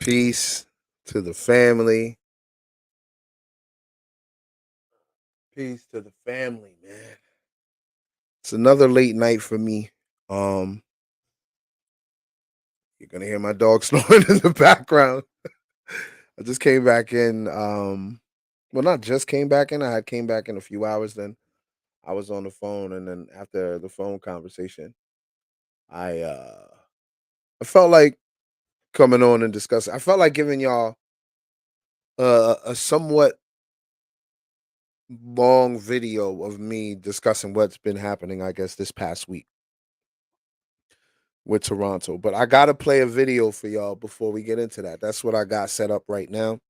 Peace to the family. Peace to the family, man. It's another late night for me. Um, you're gonna hear my dog snoring in the background. I just came back in. Well, not just came back in. I had came back in a few hours. Then I was on the phone, and then after the phone conversation, I uh, I felt like coming on and discussing. I felt like giving y'all a somewhat long video of me discussing what's been happening. I guess this past week with Toronto. But I gotta play a video for y'all before we get into that. That's what I got set up right now.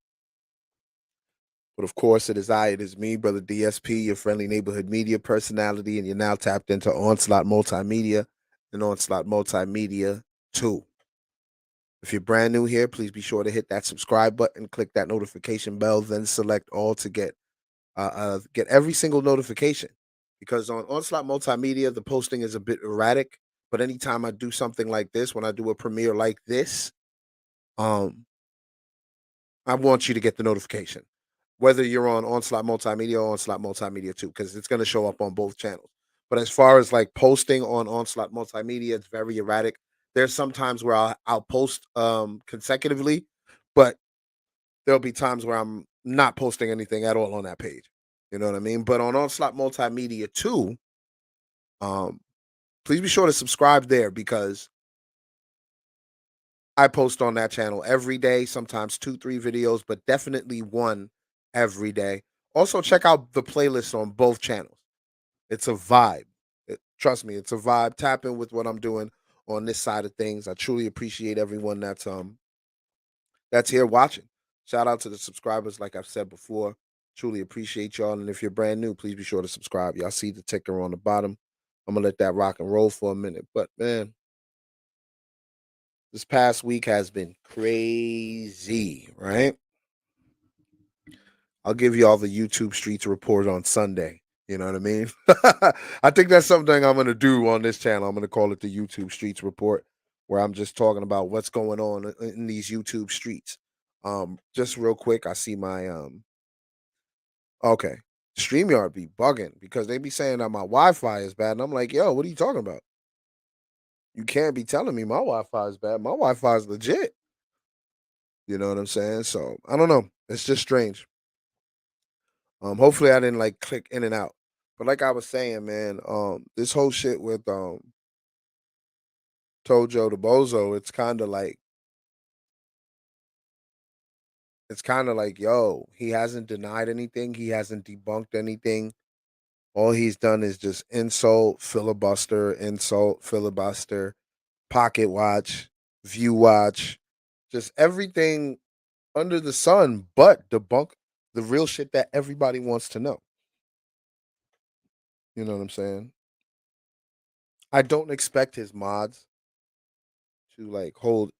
But of course, it is me, brother DSP, your friendly neighborhood media personality, and you're now tapped into Onslaught Multimedia and Onslaught Multimedia 2. If you're brand new here, please be sure to hit that subscribe button, click that notification bell, then select all to get every single notification. Because on Onslaught Multimedia, the posting is a bit erratic. But anytime I do something like this, when I do a premiere like this, um, I want you to get the notification, whether you're on Onslaught Multimedia or Onslaught Multimedia 2, because it's going to show up on both channels. But as far as like posting on Onslaught Multimedia, it's very erratic. There's some times where I'll post consecutively, but there'll be times where I'm not posting anything at all on that page. You know what I mean? But on Onslaught Multimedia 2, um, please be sure to subscribe there because I post on that channel every day, sometimes 2, 3 videos, but definitely one every day. Also, check out the playlist on both channels. It's a vibe. Trust me, it's a vibe. Tap in with what I'm doing on this side of things. I truly appreciate everyone that's here watching. Shout out to the subscribers, like I've said before. Truly appreciate y'all. And if you're brand new, please be sure to subscribe. Y'all see the ticker on the bottom. I'm gonna let that rock and roll for a minute. But man, this past week has been crazy, right? I'll give you all the YouTube Streets report on Sunday. You know what I mean? I think that's something I'm going to do on this channel. I'm going to call it the YouTube Streets report, where I'm just talking about what's going on in these YouTube streets. Just real quick, I see my okay, StreamYard be bugging because they be saying that my Wi-Fi is bad, and I'm like, yo, what are you talking about? You can't be telling me my Wi-Fi is bad. My Wi-Fi is legit. You know what I'm saying? So I don't know. It's just strange. Hopefully I didn't like click in and out. But like I was saying, man, this whole shit with Tojo the Bozo, it's kinda like, yo, he hasn't denied anything, he hasn't debunked anything. All he's done is just insult, filibuster, pocket watch, view watch, just everything under the sun, but debunk the real shit that everybody wants to know. You know what I'm saying? I don't expect his mods to like hold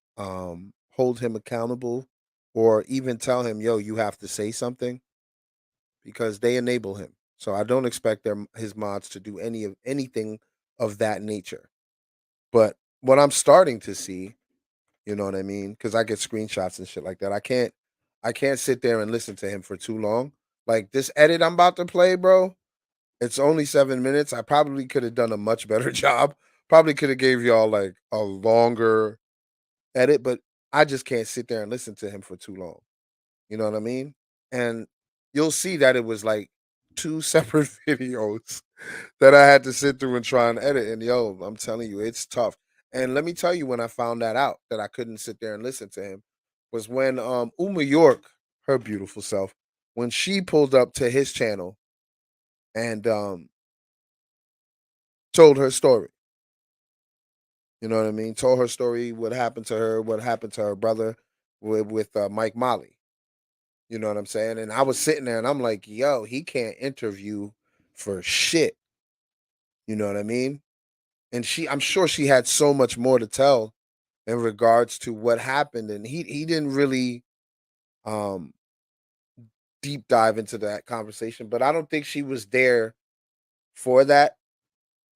him accountable or even tell him, yo, you have to say something because they enable him. So I don't expect his mods to do anything of that nature. But what I'm starting to see, you know what I mean? Because I get screenshots and shit like that. I can't sit there and listen to him for too long. Like this edit I'm about to play, bro. It's only 7 minutes. I probably could have done a much better job. Probably could have gave y'all like a longer edit, but I just can't sit there and listen to him for too long. You know what I mean? And you'll see that it was like two separate videos that I had to sit through and try and edit. And yo, I'm telling you, it's tough. And let me tell you, when I found that out that I couldn't sit there and listen to him, was when Uma York, her beautiful self, when she pulled up to his channel and told her story. You know what I mean? Told her story, what happened to her, what happened to her brother with Mike Molly. You know what I'm saying? And I was sitting there and I'm like, yo, he can't interview for shit. You know what I mean? And I'm sure she had so much more to tell in regards to what happened. And he didn't really um deep dive into that conversation, but I don't think she was there for that.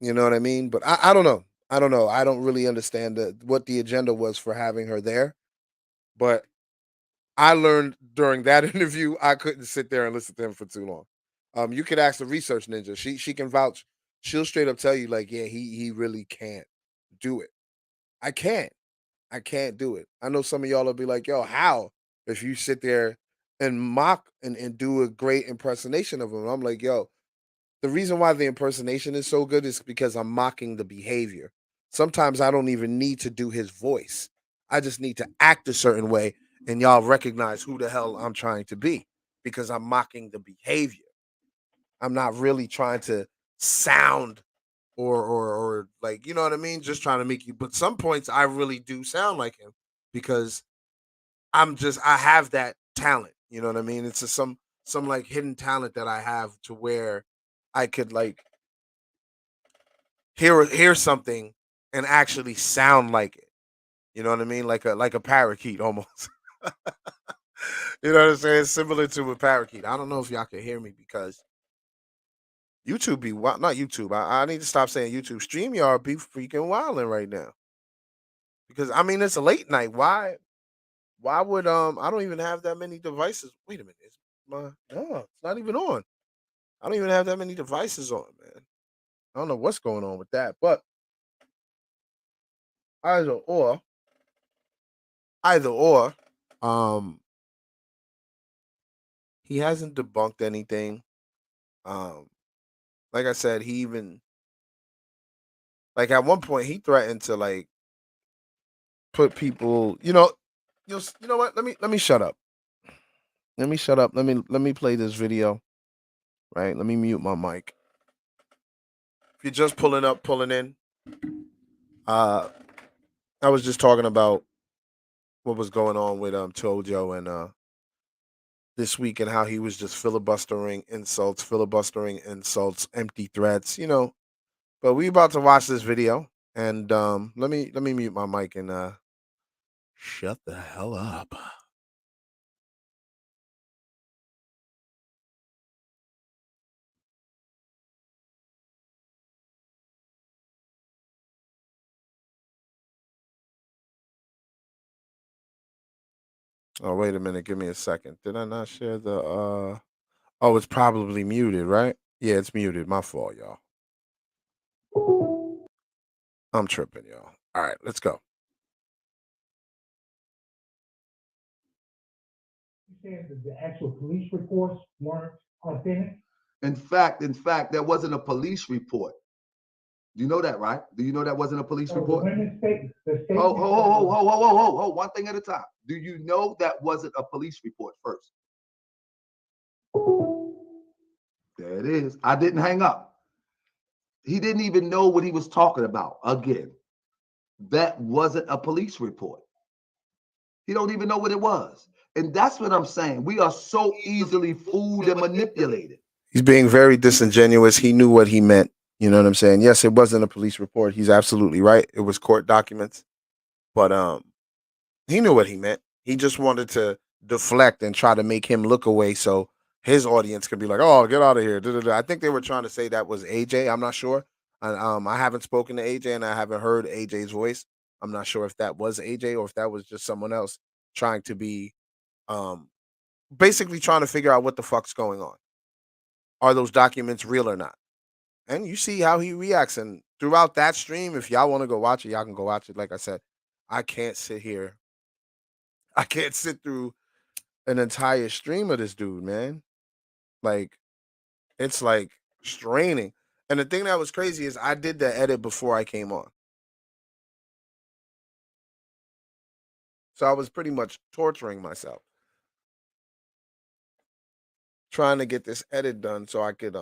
You know what I mean? But I don't know. I don't know. I don't really understand what the agenda was for having her there. But I learned during that interview I couldn't sit there and listen to him for too long. You could ask the research ninja. She can vouch. She'll straight up tell you like, yeah, he really can't do it. I can't. I can't do it. I know some of y'all will be like, yo, how? If you sit there and mock and do a great impersonation of him. I'm like, yo, the reason why the impersonation is so good is because I'm mocking the behavior. Sometimes I don't even need to do his voice. I just need to act a certain way and y'all recognize who the hell I'm trying to be because I'm mocking the behavior. I'm not really trying to sound or like, you know what I mean? Just trying to make you, but some points I really do sound like him because I have that talent. You know what I mean? It's just some like hidden talent that I have to where I could like hear something and actually sound like it. You know what I mean? Like a parakeet almost. You know what I'm saying? Similar to a parakeet. I don't know if y'all can hear me because YouTube be not YouTube. I need to stop saying YouTube. StreamYard be freaking wilding right now. Because I mean it's a late night. Why would I don't even have that many devices. Wait a minute. It's no, it's not even on. I don't even have that many devices on, man. I don't know what's going on with that. But either or, either or, um, he hasn't debunked anything. Um, like I said, he even like at one point he threatened to like put people, you know what? Let me shut up. Let me shut up. Let me play this video. Right. Let me mute my mic. If you're just pulling up, pulling in, uh, I was just talking about what was going on with Tojo and this week and how he was just filibustering insults, empty threats, But we about to watch this video, and let me mute my mic and shut the hell up. Oh, wait a minute, give me a second. Did I not share the oh, it's probably muted, right? Yeah, it's muted. My fault, y'all. I'm tripping, y'all. All right, let's go. Saying that the actual police reports weren't authentic? In fact, there wasn't a police report. Do you know that, right? Do you know that wasn't a police So the report? women's statement, the Ho, statement. ho, ho, ho, ho, ho, ho, ho, ho, one thing at a time. Do you know that wasn't a police report first? There it is. I didn't hang up. He didn't even know what he was talking about. Again, that wasn't a police report. He don't even know what it was. And that's what I'm saying. We are so easily fooled and manipulated. He's being very disingenuous. He knew what he meant. You know what I'm saying? Yes, it wasn't a police report. He's absolutely right. It was court documents. But he knew what he meant. He just wanted to deflect and try to make him look away so his audience could be like, "Oh, get out of here." I think they were trying to say that was AJ. I'm not sure. I haven't spoken to AJ and I haven't heard AJ's voice. I'm not sure if that was AJ or if that was just someone else trying to be um basically trying to figure out what the fuck's going on. Are those documents real or not? And you see how he reacts. And throughout that stream, if y'all want to go watch it, y'all can go watch it. Like I said, I can't sit here. I can't sit through an entire stream of this dude, man. Like, it's like straining. And the thing that was crazy is I did the edit before I came on. So I was pretty much torturing myself, trying to get this edit done so I could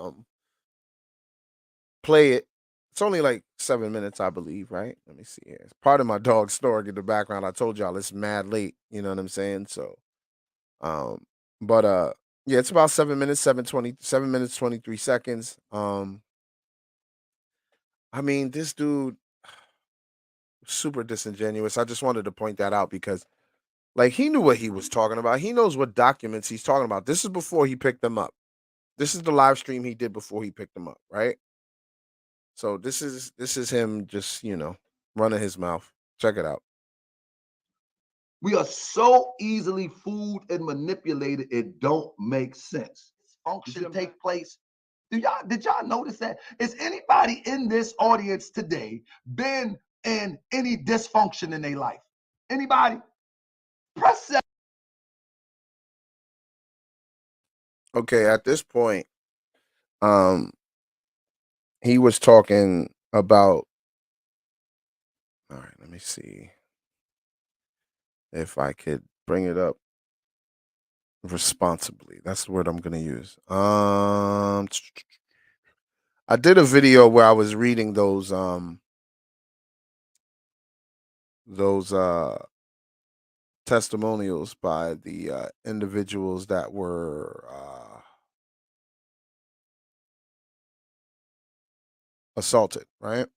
play it. It's only like 7 minutes, I believe, right? Let me see here. It's part of my dog snoring in the background. I told y'all it's mad late, you know what I'm saying? So um but yeah, it's about 7 minutes, 7 minutes 23 seconds. I mean, this dude super disingenuous. I just wanted to point that out because like he knew what he was talking about. He knows what documents he's talking about. This is before he picked them up. This is the live stream he did before he picked them up, right? So this is him just, running his mouth. Check it out. We are so easily fooled and manipulated, it don't make sense. Function take place. Did y'all notice that? Is anybody in this audience today been in any dysfunction in their life? Anybody? Press 7. Okay, at this point, he was talking about, all right, let me see if I could bring it up responsibly. That's the word I'm gonna use. I did a video where I was reading those testimonials by the individuals that were assaulted, right?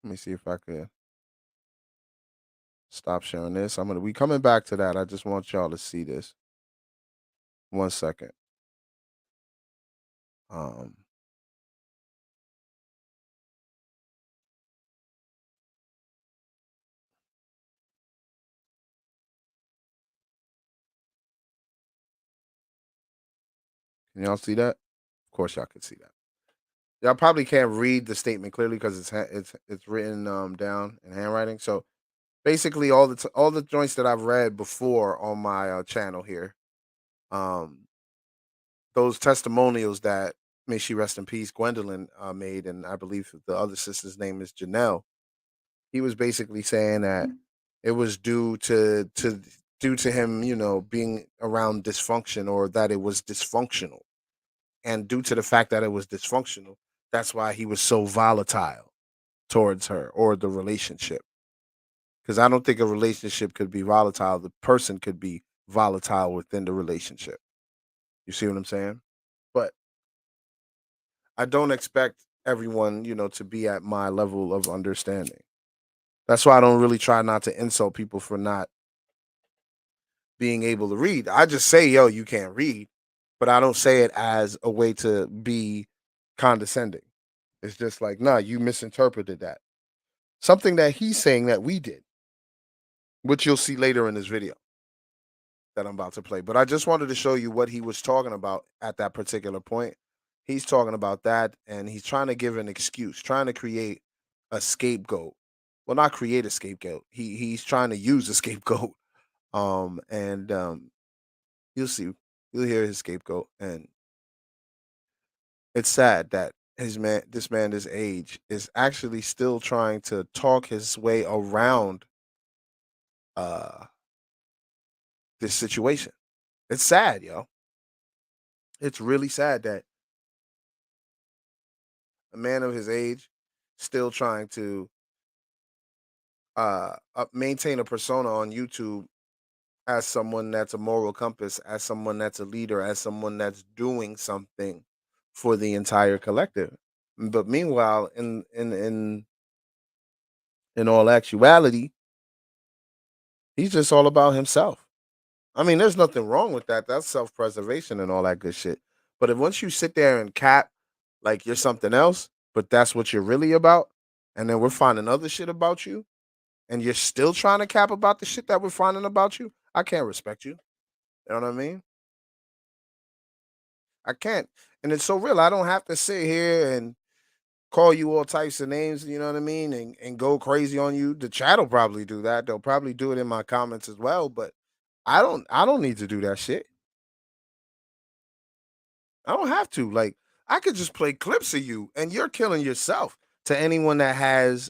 Let me see if I could stop sharing this. We coming back to that. I just want y'all to see this. 1 second. Can y'all see that? Of course, y'all can see that. Y'all probably can't read the statement clearly because it's written down in handwriting. So basically, all the joints that I've read before on my channel here, those testimonials that, may she rest in peace, Gwendolyn made, and I believe the other sister's name is Janelle. He was basically saying that it was due to him, being around dysfunction, or that it was dysfunctional. And due to the fact that it was dysfunctional, that's why he was so volatile towards her or the relationship. Because I don't think a relationship could be volatile. The person could be volatile within the relationship. You see what I'm saying? But I don't expect everyone, to be at my level of understanding. That's why I don't really try not to insult people for not being able to read. I just say, yo, you can't read, but I don't say it as a way to be condescending. It's just like, nah, you misinterpreted that. Something that he's saying that we did, which you'll see later in this video that I'm about to play. But I just wanted to show you what he was talking about at that particular point. He's talking about that, and he's trying to give an excuse, trying to create a scapegoat. Well, not create a scapegoat. He's trying to use a scapegoat. And you'll see, you'll hear his scapegoat, and it's sad that this man, this age, is actually still trying to talk his way around uh this situation. It's sad, yo. It's really sad that a man of his age still trying to maintain a persona on YouTube as someone that's a moral compass, as someone that's a leader, as someone that's doing something for the entire collective. But meanwhile, in all actuality, he's just all about himself. I mean, there's nothing wrong with that. That's self-preservation and all that good shit. But if once you sit there and cap like you're something else, but that's what you're really about, and then we're finding other shit about you, and you're still trying to cap about the shit that we're finding about you, I can't respect you. You know what I mean? I can't. And it's so real. I don't have to sit here and call you all types of names, you know what I mean, and go crazy on you. The chat will probably do that. They'll probably do it in my comments as well, but I don't need to do that shit. I don't have to. Like, I could just play clips of you and you're killing yourself to anyone that has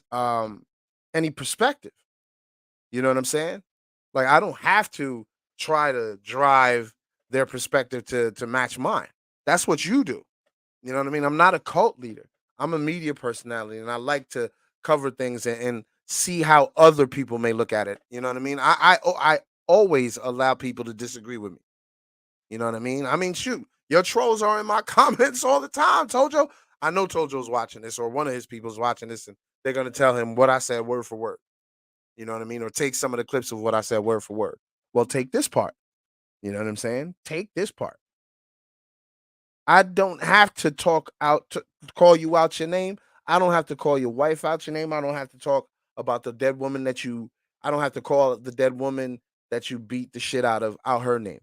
any perspective. You know what I'm saying? Like, I don't have to try to drive their perspective to match mine. That's what you do. You know what I mean? I'm not a cult leader. I'm a media personality, and I like to cover things and see how other people may look at it. You know what I mean? I always allow people to disagree with me. You know what I mean? I mean, shoot, your trolls are in my comments all the time. Tojo, I know Tojo's watching this, or one of his people's watching this, and they're gonna tell him what I said word for word. You know what I mean? Or take some of the clips of what I said word for word. Well, take this part. You know what I'm saying? Take this part. I don't have to talk out to call you out your name. I don't have to call your wife out your name. I don't have to talk about the dead woman that you. I don't have to call the dead woman that you beat the shit out her name.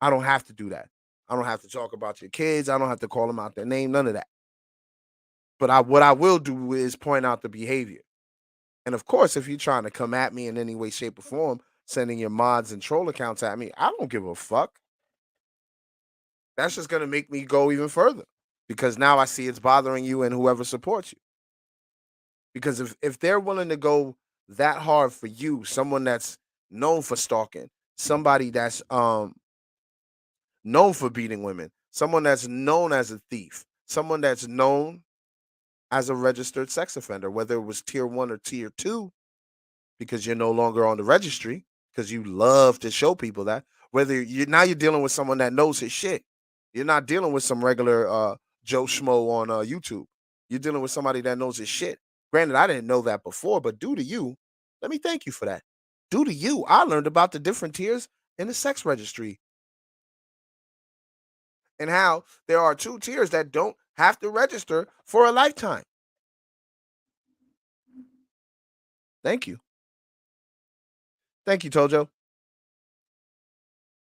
I don't have to do that. I don't have to talk about your kids. I don't have to call them out their name. None of that. But what I will do is point out the behavior. And of course, if you're trying to come at me in any way, shape, or form, sending your mods and troll accounts at me, I don't give a fuck. That's just gonna make me go even further because now I see it's bothering you and whoever supports you. Because if they're willing to go that hard for you, someone that's known for stalking, somebody that's known for beating women, someone that's known as a thief, someone that's known as a registered sex offender, whether it was tier 1 or tier 2, because you're no longer on the registry, because you love to show people that. Whether you're dealing with someone that knows his shit. You're not dealing with some regular Joe Schmo on YouTube. You're dealing with somebody that knows his shit. Granted, I didn't know that before, but due to you, let me thank you for that. Due to you, I learned about the different tiers in the sex registry and how there are 2 tiers that don't have to register for a lifetime. Thank you. Thank you, Tojo.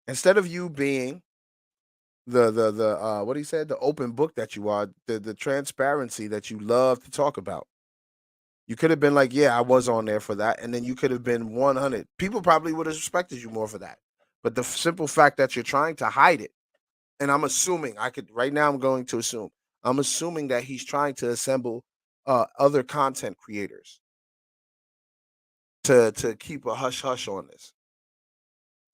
Instead of you being the what he said, the open book that you are, the transparency that you love to talk about. You could have been like, yeah, I was on there for that, and then you could have been 100. People probably would have respected you more for that. But the simple fact that you're trying to hide it, and I'm assuming right now I'm going to assume I'm assuming that he's trying to assemble other content creators to keep a hush hush on this,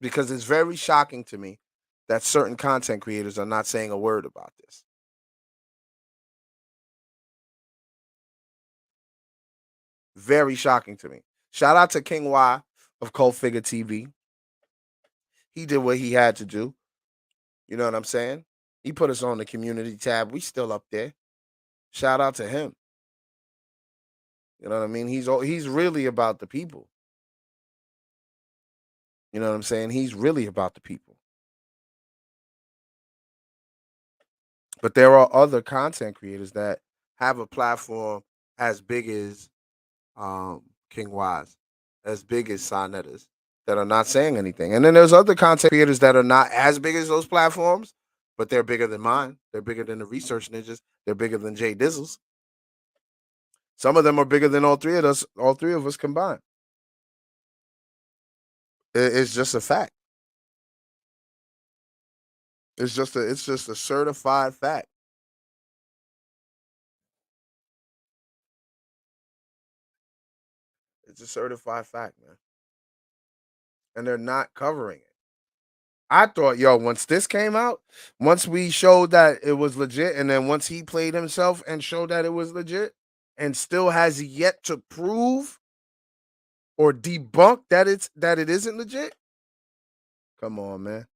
because it's very shocking to me that certain content creators are not saying a word about this. Very shocking to me. Shout out to King Y of Cold Figure TV. He did what he had to do. You know what I'm saying? He put us on the community tab. We still up there. Shout out to him. You know what I mean? He's really about the people. You know what I'm saying? He's really about the people. But there are other content creators that have a platform as big as King Wise, as big as Sonetta's, that are not saying anything. And then there's other content creators that are not as big as those platforms, but they're bigger than mine. They're bigger than the Research Ninjas. They're bigger than Jay Dizzles. Some of them are bigger than all three of us combined. It's just a fact. It's just a certified fact. It's a certified fact, man. And they're not covering it. I thought, yo, once this came out, once we showed that it was legit, and then once he played himself and showed that it was legit, and still has yet to prove or debunk that it isn't legit. Come on, man.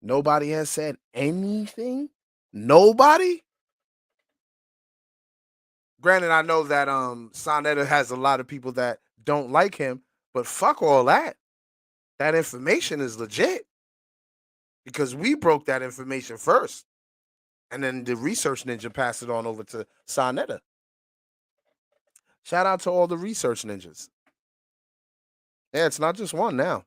Nobody has said anything. Nobody. Granted, I know that Sonetta has a lot of people that don't like him, but fuck all that. That information is legit because we broke that information first, and then the Research Ninja passed it on over to Sonetta. Shout out to all the Research Ninjas. Yeah, it's not just one now.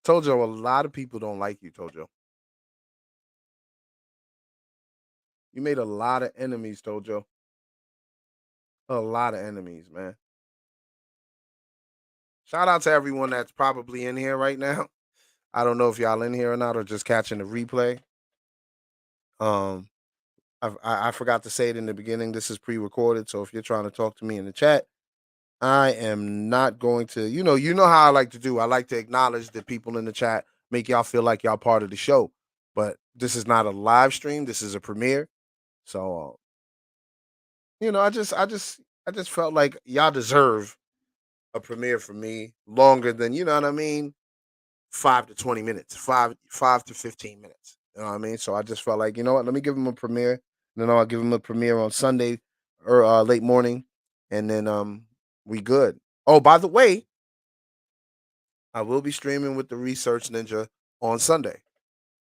Tojo, a lot of people don't like you, Tojo. You made a lot of enemies, Tojo. A lot of enemies, man. Shout out to everyone that's probably in here right now. I don't know if y'all in here or not, or just catching the replay. Um, I forgot to say it in the beginning. This is pre-recorded, so if you're trying to talk to me in the chat, I am not going to. You know how I like to do. I like to acknowledge the people in the chat, make y'all feel like y'all part of the show. But this is not a live stream. This is a premiere. So, I just felt like y'all deserve a premiere for me longer than, you know what I mean, 5 to 20 minutes, five to 15 minutes. You know what I mean? So I just felt like, you know what, let me give him a premiere. And then I'll give him a premiere on Sunday or late morning, and then we good. Oh, by the way, I will be streaming with the Research Ninja on Sunday.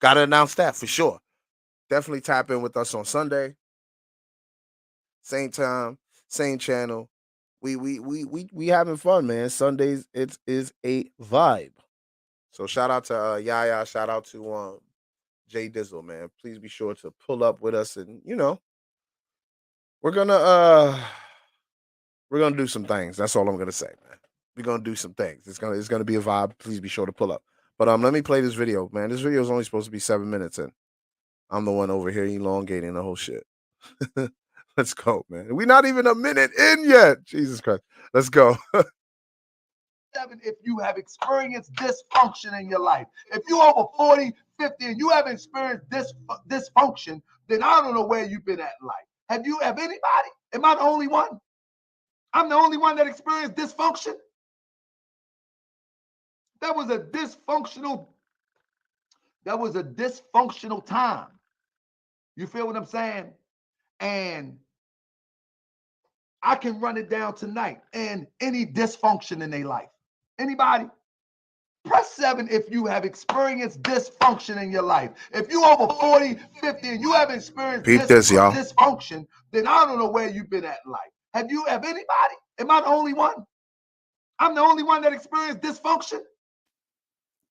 Gotta announce that for sure. Definitely tap in with us on Sunday. Same time, same channel. we having fun, man. Sundays it is a vibe. So shout out to Yaya, shout out to Jay Dizzle, man. Please be sure to pull up with us, and we're gonna do some things. That's all I'm gonna say, man. We're gonna do some things. It's gonna be a vibe. Please be sure to pull up. But let me play this video, man. This video is only supposed to be 7 minutes, and I'm the one over here elongating the whole shit. Let's go, man. We're not even a minute in yet. Jesus Christ. Let's go. If you have experienced dysfunction in your life, if you're over 40, 50, and you haven't experienced dysfunction, then I don't know where you've been at in life. Have anybody? Am I the only one? I'm the only one that experienced dysfunction. That was a dysfunctional time. You feel what I'm saying? And I can run it down tonight. And any dysfunction in their life. Anybody? Press 7 if you have experienced dysfunction in your life. If you're over 40, 50, and you haven't experienced dysfunction, then I don't know where you've been at in life. Have anybody? Am I the only one? I'm the only one that experienced dysfunction.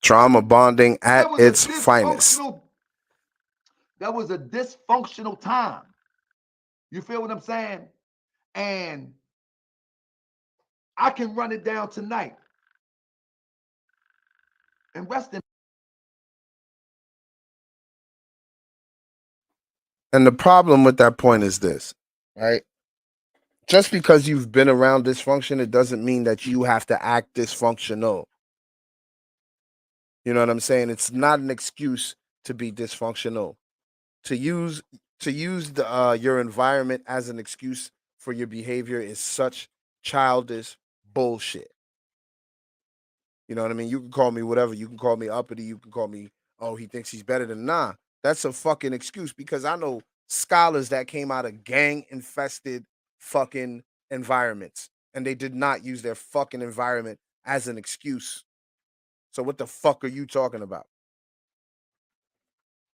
Trauma bonding at its finest. That was a dysfunctional time. You feel what I'm saying? And I can run it down tonight. And rest in. And the problem with that point is this, right? Just because you've been around dysfunction, it doesn't mean that you have to act dysfunctional. You know what I'm saying? It's not an excuse to be dysfunctional. To use your environment as an excuse for your behavior is such childish bullshit. You know what I mean? You can call me whatever. You can call me uppity. You can call me, oh, he thinks he's better than nah. That's a fucking excuse, because I know scholars that came out of gang-infested fucking environments, and they did not use their fucking environment as an excuse. So what the fuck are you talking about?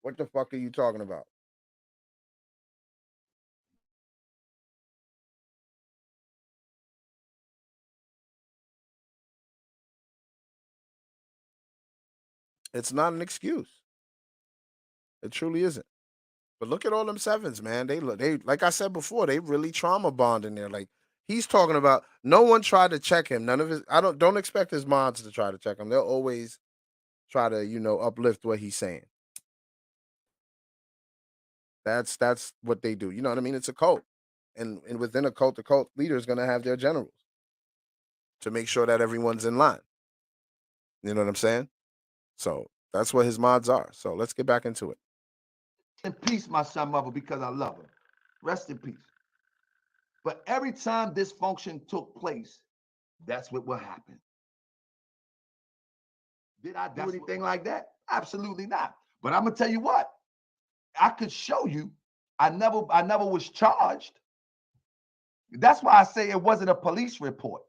What the fuck are you talking about? It's not an excuse. It truly isn't. But look at all them sevens, man. They like I said before, they really trauma bond in there. Like, he's talking about, no one tried to check him. None of his, I don't expect his mods to try to check him. They'll always try to, uplift what he's saying. That's what they do. You know what I mean? It's a cult. And within a cult, the cult leader is gonna have their generals to make sure that everyone's in line. You know what I'm saying? So that's what his mods are. So let's get back into it. In peace, my son, mother, because I love him. Rest in peace. But every time dysfunction took place, that's what will happen. Did I do anything like that? Absolutely not. But I'm gonna tell you what, I could show you. I never was charged. That's why I say it wasn't a police report.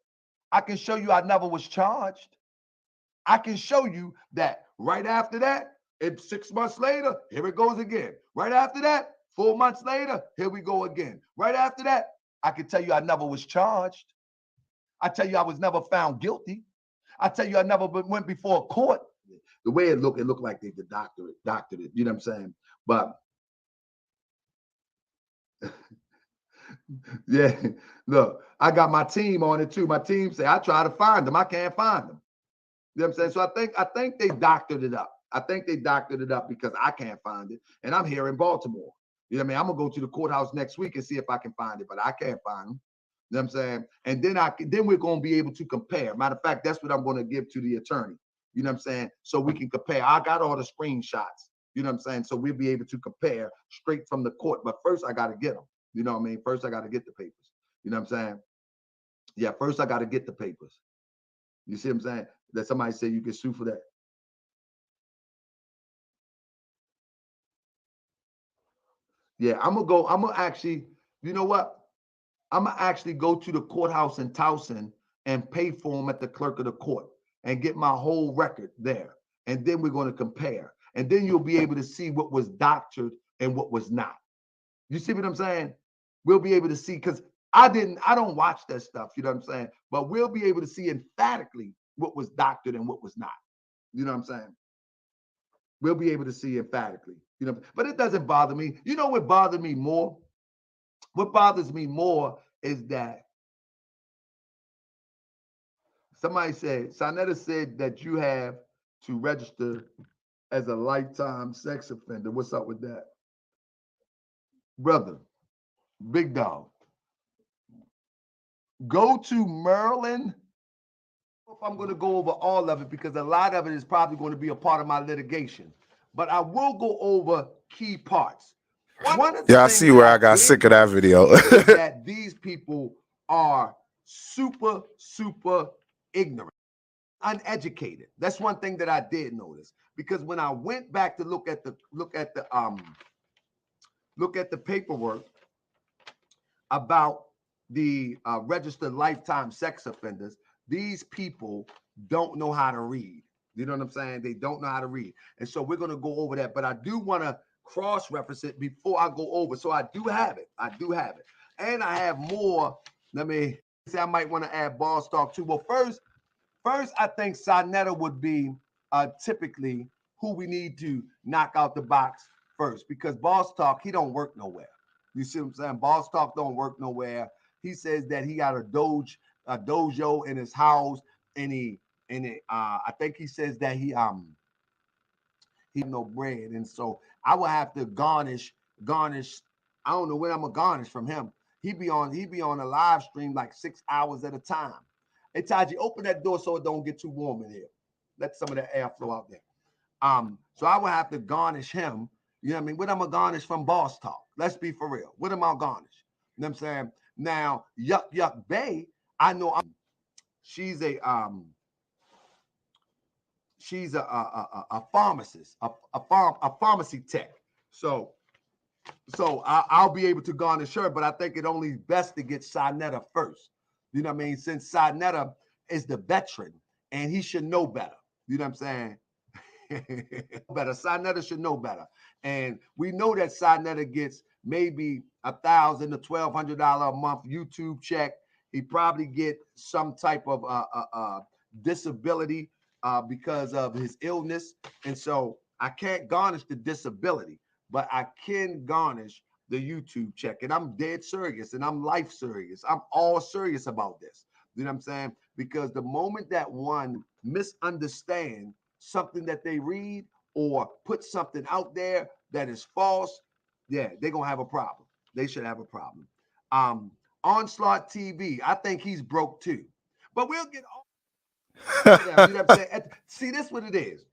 I can show you I never was charged. I can show you that right after that, 6 months later, here it goes again. Right after that, 4 months later, here we go again. Right after that, I can tell you I never was charged. I tell you I was never found guilty. I tell you I never went before a court. The way it looked like they doctored it. You know what I'm saying? But yeah, look, I got my team on it too. My team say I try to find them. I can't find them. You know what I'm saying? So I think they doctored it up. I think they doctored it up because I can't find it. And I'm here in Baltimore. You know what I mean? I'm going to go to the courthouse next week and see if I can find it, but I can't find them. You know what I'm saying? And then we're going to be able to compare. Matter of fact, that's what I'm going to give to the attorney. You know what I'm saying? So we can compare. I got all the screenshots. You know what I'm saying? So we'll be able to compare straight from the court. But first, I got to get them. You know what I mean? First, I got to get the papers. You know what I'm saying? Yeah, first I got to get the papers. You see what I'm saying? That somebody say you can sue for that. Yeah, I'm gonna actually, you know what? I'm gonna actually go to the courthouse in Towson and pay for them at the clerk of the court and get my whole record there. And then we're going to compare. And then you'll be able to see what was doctored and what was not. You see what I'm saying? We'll be able to see, because I don't watch that stuff, you know what I'm saying? But we'll be able to see emphatically what was doctored and what was not. You know what I'm saying? We'll be able to see emphatically, you know, but it doesn't bother me. You know what bothered me more? What bothers me more is that somebody said, Sonetta said that you have to register as a lifetime sex offender. What's up with that? Brother, big dog, go to Maryland. If I'm going to go over all of it because a lot of it is probably going to be a part of my litigation, but I will go over key parts. Yeah, I see where I got sick of that video. That these people are super ignorant, uneducated. That's one thing that I did notice, because when I went back to look at the paperwork about the registered lifetime sex offenders, these people don't know how to read. You know what I'm saying? They don't know how to read. And so we're going to go over that. But I do want to cross-reference it before I go over. So I do have it. And I have more. Let me say I might want to add Boss Talk too. Well, first, I think Sonetta would be typically who we need to knock out the box first, because Boss Talk, he don't work nowhere. You see what I'm saying? Boss Talk don't work nowhere. He says that he got a dojo in his house, and I think he says that he no bread, and so I will have to garnish. I don't know when I'm gonna garnish from him. He be on a live stream like 6 hours at a time. Hey Taji, open that door so it don't get too warm in here. Let some of the air flow out there. So I will have to garnish him. You know what I mean? What am I garnish from Boss Talk? Let's be for real. What am I garnish? You know what I'm saying? Now, Yuck Bay, I know she's a pharmacist, a pharmacy tech. So I'll be able to garnish her, but I think it only best to get Sonetta first. You know what I mean? Since Sonetta is the veteran and he should know better. You know what I'm saying? Better. Sonetta should know better. And we know that Sonetta gets maybe $1,000 to $1,200 a month YouTube check. He probably get some type of disability because of his illness. And so I can't garnish the disability, but I can garnish the YouTube check. And I'm dead serious, and I'm life serious. I'm all serious about this. You know what I'm saying? Because the moment that one misunderstands something that they read or put something out there that is false, yeah, they're gonna have a problem. They should have a problem. Onslaught TV, I think he's broke too. But we'll get on. You know what I'm saying? See, this is what it is.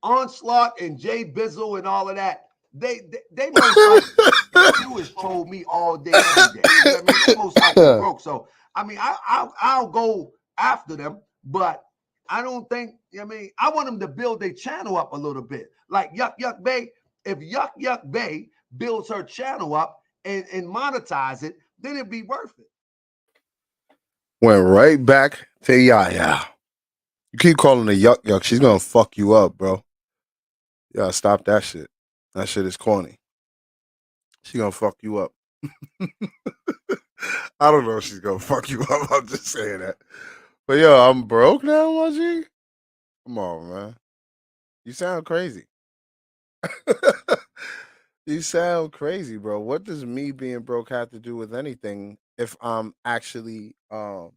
Onslaught and Jay Bizzle and all of that, they most likely do is troll me all day, every day. You know what I mean? They most likely broke. So I mean, I'll go after them, but I don't think, I mean, I want them to build their channel up a little bit. Like Yuck Bay, if Yuck Bay builds her channel up and monetize it, then it'd be worth it. Went right back to Yaya. You keep calling her Yuck, she's gonna fuck you up, bro. Yeah, stop that shit. That shit is corny. She gonna fuck you up. I don't know if she's gonna fuck you up. I'm just saying that. But yo, I'm broke now, my G. Come on, man. You sound crazy. You sound crazy, bro. What does me being broke have to do with anything if I'm actually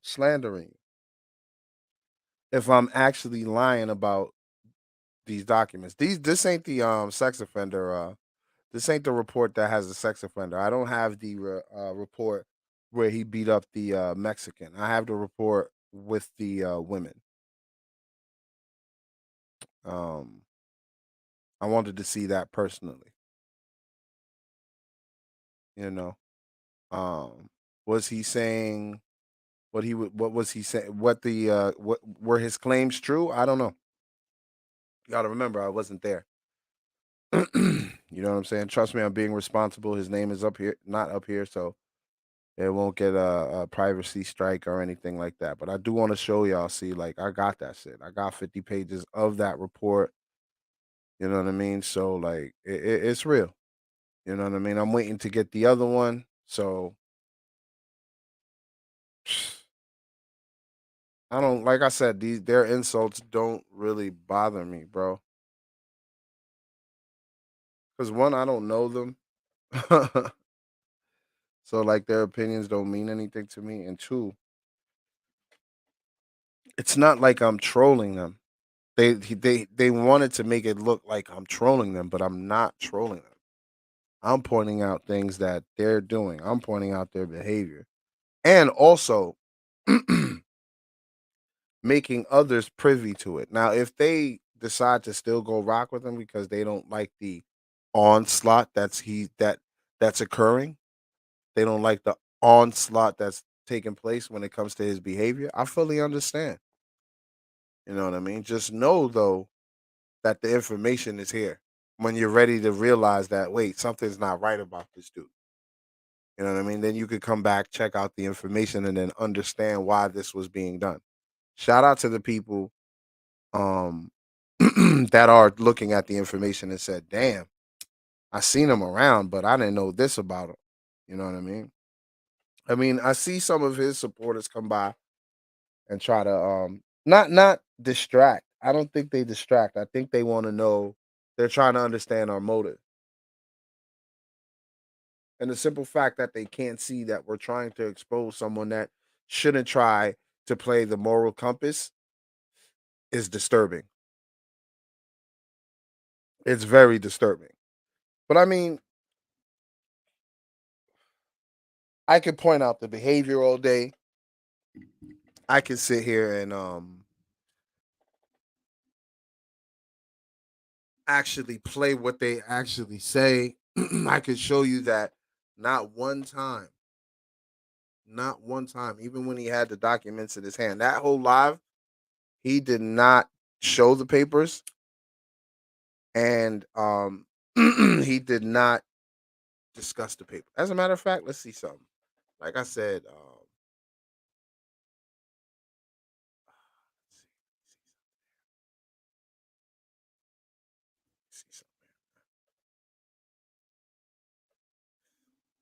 slandering? If I'm actually lying about these documents. This ain't the sex offender this ain't the report that has the sex offender. I don't have the report where he beat up the Mexican. I have the report with the women. I wanted to see that personally. You know, was he saying what he would? What was he saying? What the what were his claims true? I don't know. You got to remember, I wasn't there. You know what I'm saying? Trust me, I'm being responsible. His name is up here, not up here, so it won't get a privacy strike or anything like that. But I do want to show y'all. See, like I got that shit. I got 50 pages of that report. You know what I mean? So like it's real. You know what I mean? I'm waiting to get the other one. So I don't like I said, their insults don't really bother me, bro. Because one, I don't know them. So like their opinions don't mean anything to me. And two, it's not like I'm trolling them. They wanted to make it look like I'm trolling them, but I'm not trolling them. I'm pointing out things that they're doing. I'm pointing out their behavior. And also making others privy to it. Now, if they decide to still go rock with him because they don't like the onslaught that's occurring, they don't like the onslaught that's taking place when it comes to his behavior. I fully understand. You know what I mean? Just know though that the information is here when you're ready to realize that wait, something's not right about this dude. You know what I mean? Then you could come back, check out the information, and then understand why this was being done. Shout out to the people um that are looking at the information and said, "Damn, I seen him around, but I didn't know this about him." You know what I mean? I mean, I see some of his supporters come by and try to not distract. I don't think they distract. I think they want to know they're trying to understand our motive. And the simple fact that they can't see that we're trying to expose someone that shouldn't try to play the moral compass is disturbing. It's very disturbing. But I mean, I could point out the behavior all day. I can sit here and actually play what they actually say. I could show you that not one time, not one time, even when he had the documents in his hand, that whole live, he did not show the papers and he did not discuss the paper. As a matter of fact, let's see something. Like I said, see something.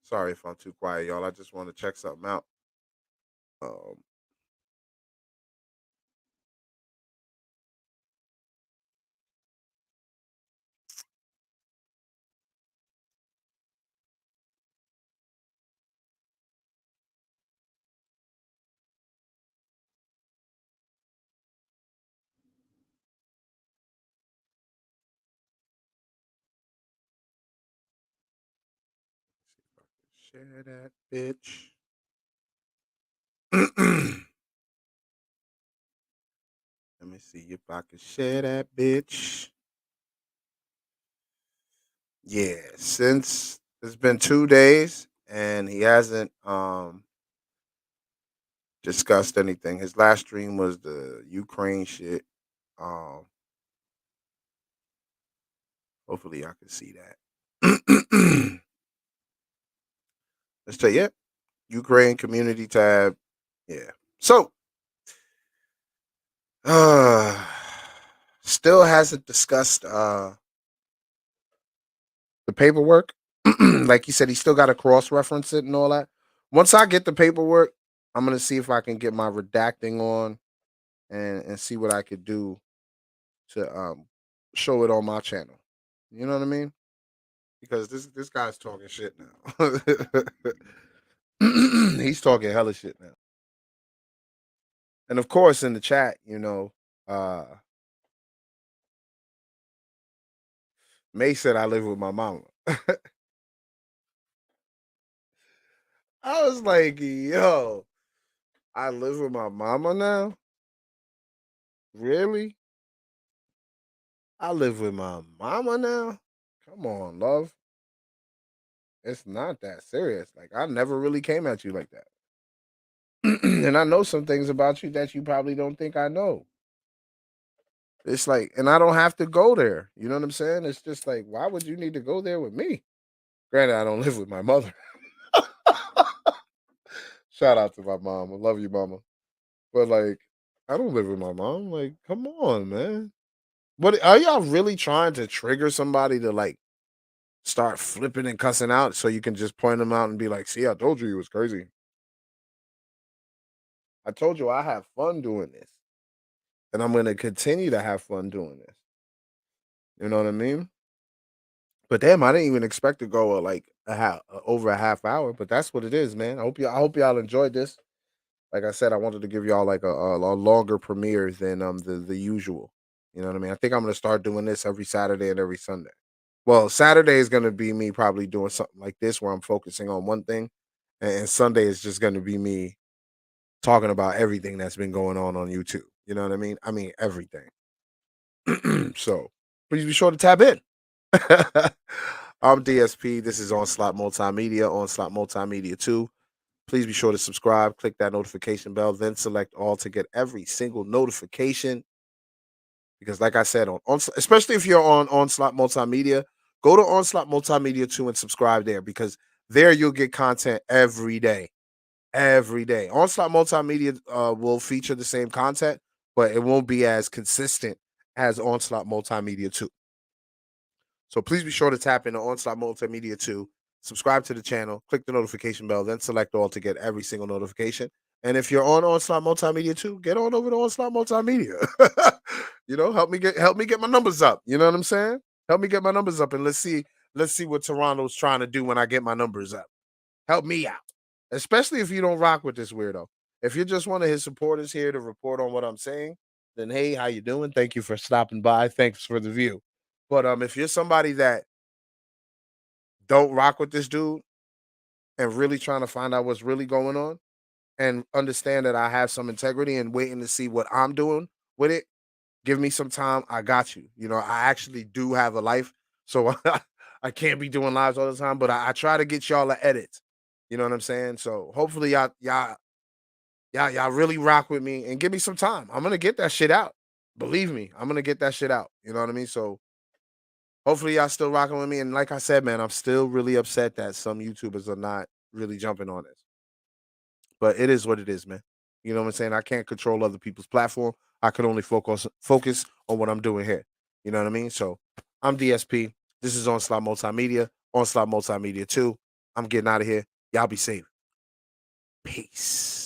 Sorry if I'm too quiet, y'all. I just want to check something out. Um, share that bitch. Let me see if I can share that bitch. Yeah, since it's been 2 days and he hasn't discussed anything. His last stream was the Ukraine shit. Um, hopefully I can see that. Let's tell you, Ukraine community tab. Yeah. So, uh, still hasn't discussed the paperwork. Like you said, he still got to cross reference it and all that. Once I get the paperwork, I'm gonna see if I can get my redacting on and see what I could do to show it on my channel. You know what I mean? Because this guy's talking shit now. He's talking hella shit now. And of course in the chat, May said I live with my mama. I was like, yo, I live with my mama now? Really? I live with my mama now? Come on, love. It's not that serious. Like I never really came at you like that. And I know some things about you that you probably don't think I know. It's like, and I don't have to go there. You know what I'm saying? It's just like, why would you need to go there with me? Granted, I don't live with my mother. Shout out to my mom. I love you, mama. But like, I don't live with my mom. Like, come on, man. What are y'all really trying to trigger somebody to like start flipping and cussing out so you can just point them out and be like, see, I told you he was crazy. I told you I have fun doing this. And I'm gonna continue to have fun doing this. You know what I mean? But damn, I didn't even expect to go like over a half hour, but that's what it is, man. I hope y'all enjoyed this. Like I said, I wanted to give y'all like a longer premiere than the usual. You know what I mean? I think I'm gonna start doing this every Saturday and every Sunday. Well, Saturday is gonna be me probably doing something like this where I'm focusing on one thing, and Sunday is just gonna be me talking about everything that's been going on YouTube. You know what I mean? I mean everything. So please be sure to tap in. I'm DSP. This is Onslaught Multimedia, Onslaught Multimedia 2. Please be sure to subscribe, click that notification bell, then select all to get every single notification. Because, like I said, especially if you're on Onslaught Multimedia, go to Onslaught Multimedia 2 and subscribe there because there you'll get content every day. Every day. Onslaught Multimedia will feature the same content, but it won't be as consistent as Onslaught Multimedia 2. So please be sure to tap into Onslaught Multimedia 2, subscribe to the channel, click the notification bell, then select all to get every single notification. And if you're on Onslaught Multimedia 2, get on over to Onslaught Multimedia. You know, help me get my numbers up. You know what I'm saying? Help me get my numbers up, and let's see what Toronto's trying to do when I get my numbers up. Help me out. Especially if you don't rock with this weirdo. If you're just one of his supporters here to report on what I'm saying, then hey, how you doing? Thank you for stopping by. Thanks for the view. But if you're somebody that don't rock with this dude and really trying to find out what's really going on and understand that I have some integrity and waiting to see what I'm doing with it, give me some time. I got you. You know, I actually do have a life, so I can't be doing lives all the time, but I try to get y'all an edit. You know what I'm saying? So hopefully y'all really rock with me and give me some time. I'm gonna get that shit out. Believe me, I'm gonna get that shit out. You know what I mean? So hopefully y'all still rocking with me. And like I said, man, I'm still really upset that some YouTubers are not really jumping on this. But it is what it is, man. You know what I'm saying? I can't control other people's platform. I can only focus on what I'm doing here. You know what I mean? So I'm DSP. This is Onslaught Multimedia, Onslaught Multimedia 2. I'm getting out of here. Y'all be safe. Peace.